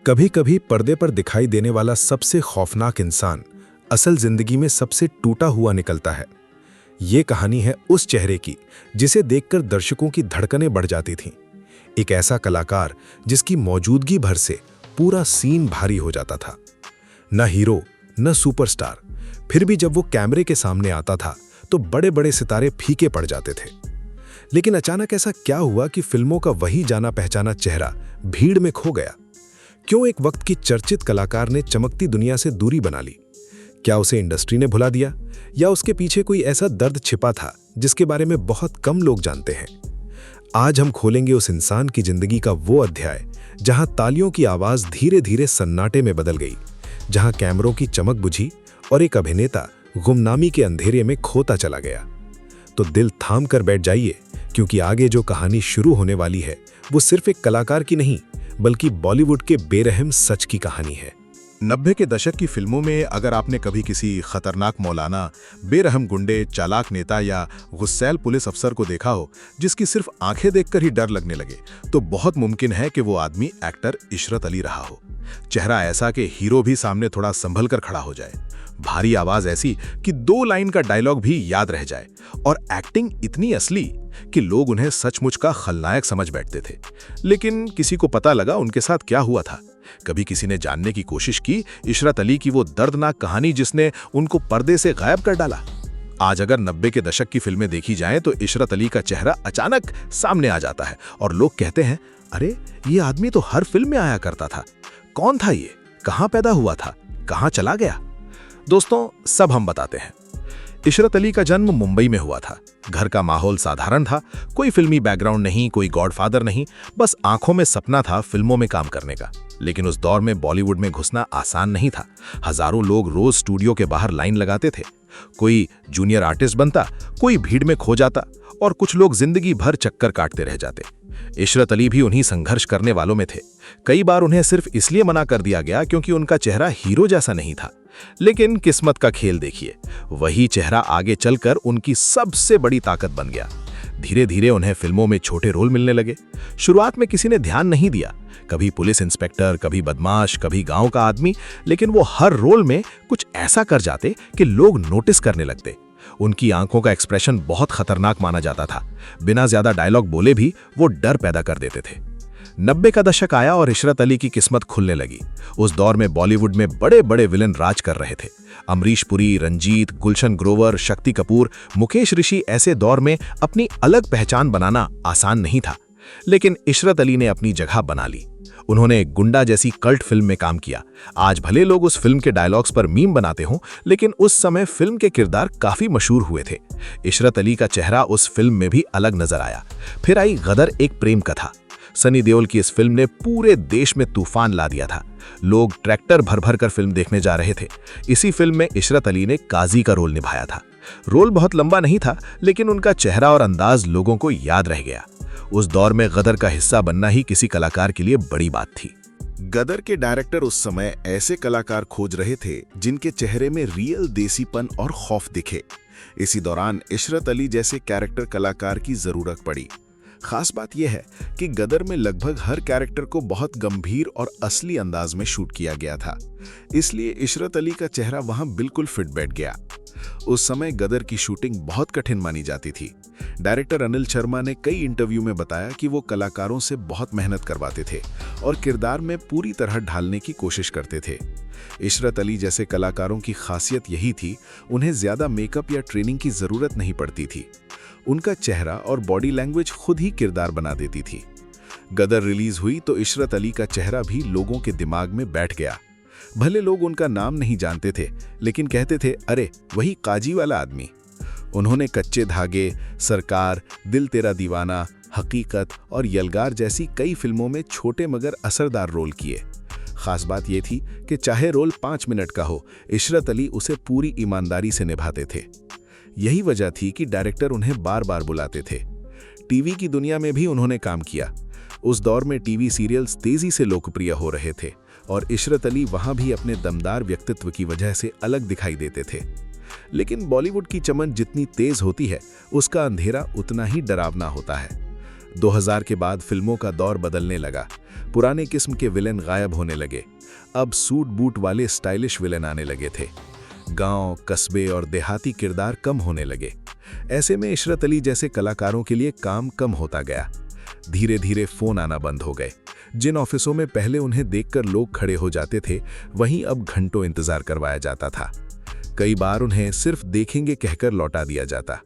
कभी कभी पर्दे पर दिखाई देने वाला सबसे खौफनाक इंसान असल जिंदगी में सबसे टूटा हुआ निकलता है। ये कहानी है उस चेहरे की जिसे देखकर दर्शकों की धड़कनें बढ़ जाती थीं। एक ऐसा कलाकार जिसकी मौजूदगी भर से पूरा सीन भारी हो जाता था। न हीरो, न सुपरस्टार, फिर भी जब वो कैमरे के सामने आता था तो बड़े बड़े सितारे फीके पड़ जाते थे। लेकिन अचानक ऐसा क्या हुआ कि फिल्मों का वही जाना पहचाना चेहरा भीड़ में खो गया? क्यों एक वक्त की चर्चित कलाकार ने चमकती दुनिया से दूरी बना ली? क्या उसे इंडस्ट्री ने भुला दिया, या उसके पीछे कोई ऐसा दर्द छिपा था जिसके बारे में बहुत कम लोग जानते हैं? आज हम खोलेंगे उस इंसान की जिंदगी का वो अध्याय जहां तालियों की आवाज धीरे धीरे सन्नाटे में बदल गई, जहां कैमरों की चमक बुझी और एक अभिनेता गुमनामी के अंधेरे में खोता चला गया। तो दिल थाम कर बैठ जाइए, क्योंकि आगे जो कहानी शुरू होने वाली है वो सिर्फ एक कलाकार की नहीं, बल्कि बॉलीवुड के बेरहम सच की कहानी है। 90 के दशक की फिल्मों में अगर आपने कभी किसी खतरनाक मौलाना, बेरहम गुंडे, चालाक नेता या गुस्सैल पुलिस अफसर को देखा हो जिसकी सिर्फ आंखें देखकर ही डर लगने लगे, तो बहुत मुमकिन है कि वो आदमी एक्टर इशरत अली रहा हो। चेहरा ऐसा कि हीरो भी सामने थोड़ा संभल कर खड़ा हो जाए, भारी आवाज ऐसी कि 2 लाइन का डायलॉग भी याद रह जाए, और एक्टिंग इतनी असली कि लोग उन्हें सचमुच का खलनायक समझ बैठते थे। लेकिन किसी को पता लगा उनके साथ क्या हुआ था? कभी किसी ने जानने की कोशिश की इशरत अली की वो दर्दनाक कहानी जिसने उनको पर्दे से गायब कर डाला? आज अगर 90 के दशक की फिल्में देखी जाएं तो इशरत अली का चेहरा अचानक सामने आ जाता है और लोग कहते हैं, अरे ये आदमी तो हर फिल्म में आया करता था। कौन था ये? कहां पैदा हुआ था? कहां चला गया? दोस्तों, सब हम बताते हैं। इशरत अली का जन्म मुंबई में हुआ था। घर का माहौल साधारण था, कोई फिल्मी बैकग्राउंड नहीं, कोई गॉडफादर नहीं, बस आंखों में सपना था फिल्मों में काम करने का। लेकिन उस दौर में बॉलीवुड में घुसना आसान नहीं था। हजारों लोग रोज स्टूडियो के बाहर लाइन लगाते थे। कोई जूनियर आर्टिस्ट बनता, कोई भीड़ में खो जाता, और कुछ लोग जिंदगी भर चक्कर काटते रह जाते। इशरत अली भी उन्हीं संघर्ष करने वालों में थे। कई बार उन्हें सिर्फ इसलिए मना कर दिया गया क्योंकि उनका चेहरा हीरो जैसा नहीं था। लेकिन किस्मत का खेल देखिए, वही चेहरा आगे चलकर उनकी सबसे बड़ी ताकत बन गया। धीरे धीरे उन्हें फिल्मों में छोटे रोल मिलने लगे। शुरुआत में किसी ने ध्यान नहीं दिया, कभी पुलिस इंस्पेक्टर, कभी बदमाश, कभी गांव का आदमी, लेकिन वो हर रोल में कुछ ऐसा कर जाते कि लोग नोटिस करने लगते। उनकी आंखों का एक्सप्रेशन बहुत खतरनाक माना जाता था। बिना ज्यादा डायलॉग बोले भी वो डर पैदा कर देते थे। 90 का दशक आया और इशरत अली की किस्मत खुलने लगी। उस दौर में बॉलीवुड में बड़े बड़े विलन राज कर रहे थे। अमरीश पुरी, रंजीत, गुलशन ग्रोवर, शक्ति कपूर, मुकेश ऋषि। ऐसे दौर में अपनी अलग पहचान बनाना आसान नहीं था, लेकिन इशरत अली ने अपनी जगह बना ली। उन्होंने गुंडा जैसी कल्ट फिल्म में काम किया। आज भले लोग उस फिल्म के डायलॉग्स पर मीम बनाते हों, लेकिन उस समय फिल्म के किरदार काफी मशहूर हुए थे। इशरत अली का चेहरा उस फिल्म में भी अलग नजर आया। फिर आई गदर, एक प्रेम कथा। सनी देओल की इस फिल्म ने पूरे देश में तूफान ला दिया था। लोग ट्रैक्टर भर भर कर फिल्म देखने जा रहे थे। इसी फिल्म में इशरत अली ने काजी का रोल निभाया था। रोल बहुत लंबा नहीं था, लेकिन उनका चेहरा और अंदाज लोगों को याद रह गया। उस दौर में गदर का हिस्सा बनना ही किसी कलाकार के लिए बड़ी बात थी। गदर के डायरेक्टर उस समय ऐसे कलाकार खोज रहे थे जिनके चेहरे में रियल देसीपन और खौफ दिखे। इसी दौरान इशरत अली जैसे कैरेक्टर कलाकार की जरूरत पड़ी। खास बात यह है कि गदर में लगभग हर कैरेक्टर को बहुत गंभीर और असली अंदाज में शूट किया गया था, इसलिए इशरत अली का चेहरा वहां बिल्कुल फिट बैठ गया। उस समय गदर की शूटिंग बहुत कठिन मानी जाती थी। डायरेक्टर अनिल शर्मा ने कई इंटरव्यू में बताया कि वो कलाकारों से बहुत मेहनत करवाते थे और किरदार में पूरी तरह ढालने की कोशिश करते थे। इशरत अली जैसे कलाकारों की खासियत यही थी, उन्हें ज्यादा मेकअप या ट्रेनिंग की जरूरत नहीं पड़ती थी। उनका चेहरा और बॉडी लैंग्वेज खुद ही किरदार बना देती थी। गदर रिलीज हुई तो इशरत अली का चेहरा भी लोगों के दिमाग में बैठ गया। भले लोग उनका नाम नहीं जानते थे, लेकिन कहते थे, अरे वही काजी वाला आदमी। उन्होंने कच्चे धागे, सरकार, दिल तेरा दीवाना, हकीकत और यलगार जैसी कई फिल्मों में छोटे मगर असरदार रोल किए। खास बात यह थी कि चाहे रोल 5 मिनट का हो, इशरत अली उसे पूरी ईमानदारी से निभाते थे। यही वजह थी कि डायरेक्टर उन्हें बार बार बुलाते थे। टीवी की दुनिया में भी उन्होंने काम किया। उस दौर में टीवी सीरियल्स तेजी से लोकप्रिय हो रहे थे और इशरत अली वहां भी अपने दमदार व्यक्तित्व की वजह से अलग दिखाई देते थे। लेकिन बॉलीवुड की चमन जितनी तेज होती है, उसका अंधेरा उतना ही डरावना होता है। 2000 के बाद फिल्मों का दौर बदलने लगा। पुराने किस्म के विलेन गायब होने लगे। अब सूट बूट वाले स्टाइलिश विलेन आने लगे थे। गांव, कस्बे और देहाती किरदार कम होने लगे। ऐसे में इशरत अली जैसे कलाकारों के लिए काम कम होता गया। धीरे धीरे फोन आना बंद हो गए। जिन ऑफिसों में पहले उन्हें देखकर लोग खड़े हो जाते थे, वहीं अब घंटों इंतजार करवाया जाता था। कई बार उन्हें सिर्फ देखेंगे कहकर लौटा दिया जाता।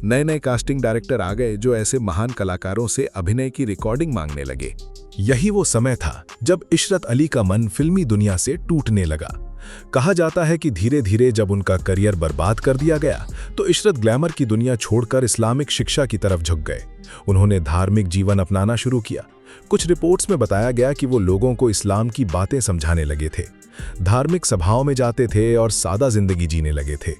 नए नए कास्टिंग डायरेक्टर आ गए जो ऐसे महान कलाकारों से अभिनय की रिकॉर्डिंग मांगने लगे। यही वो समय था जब इशरत अली का मन फिल्मी दुनिया से टूटने लगा। कहा जाता है कि धीरे धीरे जब उनका करियर बर्बाद कर दिया गया तो इशरत ग्लैमर की दुनिया छोड़कर इस्लामिक शिक्षा की तरफ झुक गए। उन्होंने धार्मिक जीवन अपनाना शुरू किया। कुछ रिपोर्ट्स में बताया गया कि वो लोगों को इस्लाम की बातें समझाने लगे थे, धार्मिक सभाओं में जाते थे और सादा जिंदगी जीने लगे थे।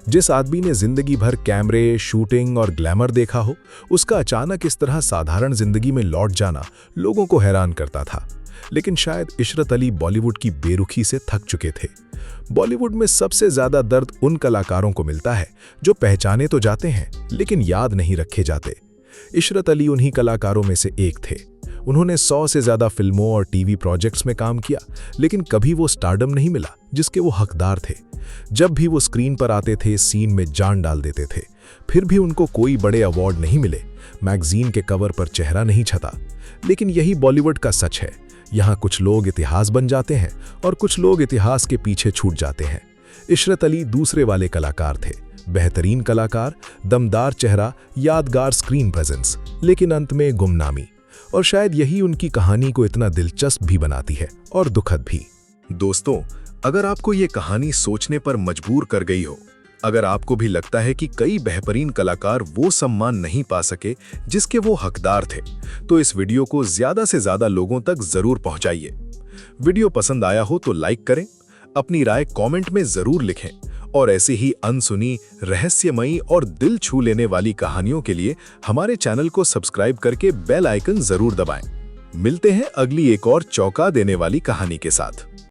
जिस आदमी ने जिंदगी भर कैमरे, शूटिंग और ग्लैमर देखा हो, उसका अचानक इस तरह साधारण जिंदगी में लौट जाना लोगों को हैरान करता था। लेकिन शायद इशरत अली बॉलीवुड की बेरुखी से थक चुके थे। बॉलीवुड में सबसे ज्यादा दर्द उन कलाकारों को मिलता है जो पहचाने तो जाते हैं लेकिन याद नहीं रखे जाते। इशरत अली उन्हीं कलाकारों में से एक थे। उन्होंने 100 से ज्यादा फिल्मों और टीवी प्रोजेक्ट्स में काम किया, लेकिन कभी वो स्टारडम नहीं मिला जिसके वो हकदार थे। जब भी वो स्क्रीन पर आते थे, सीन में जान डाल देते थे। फिर भी उनको कोई बड़े अवार्ड नहीं मिले, मैगजीन के कवर पर चेहरा नहीं छता। लेकिन यही बॉलीवुड का सच है। यहाँ कुछ लोग इतिहास बन जाते हैं और कुछ लोग इतिहास के पीछे छूट जाते हैं। इशरत अली दूसरे वाले कलाकार थे। बेहतरीन कलाकार, दमदार चेहरा, यादगार स्क्रीन प्रेजेंस, लेकिन अंत में गुमनामी। और शायद यही उनकी कहानी को इतना दिलचस्प भी बनाती है और दुखद भी। दोस्तों, अगर आपको ये कहानी सोचने पर मजबूर कर गई हो, अगर आपको भी लगता है कि कई बेहतरीन कलाकार वो सम्मान नहीं पा सके जिसके वो हकदार थे, तो इस वीडियो को ज्यादा से ज्यादा लोगों तक जरूर पहुंचाइए। वीडियो पसंद आया हो तो लाइक करें, अपनी राय कमेंट में जरूर लिखें और ऐसे ही अनसुनी, रहस्यमयी और दिल छू लेने वाली कहानियों के लिए हमारे चैनल को सब्सक्राइब करके बेल आइकन जरूर दबाएं। मिलते हैं अगली एक और चौंका देने वाली कहानी के साथ।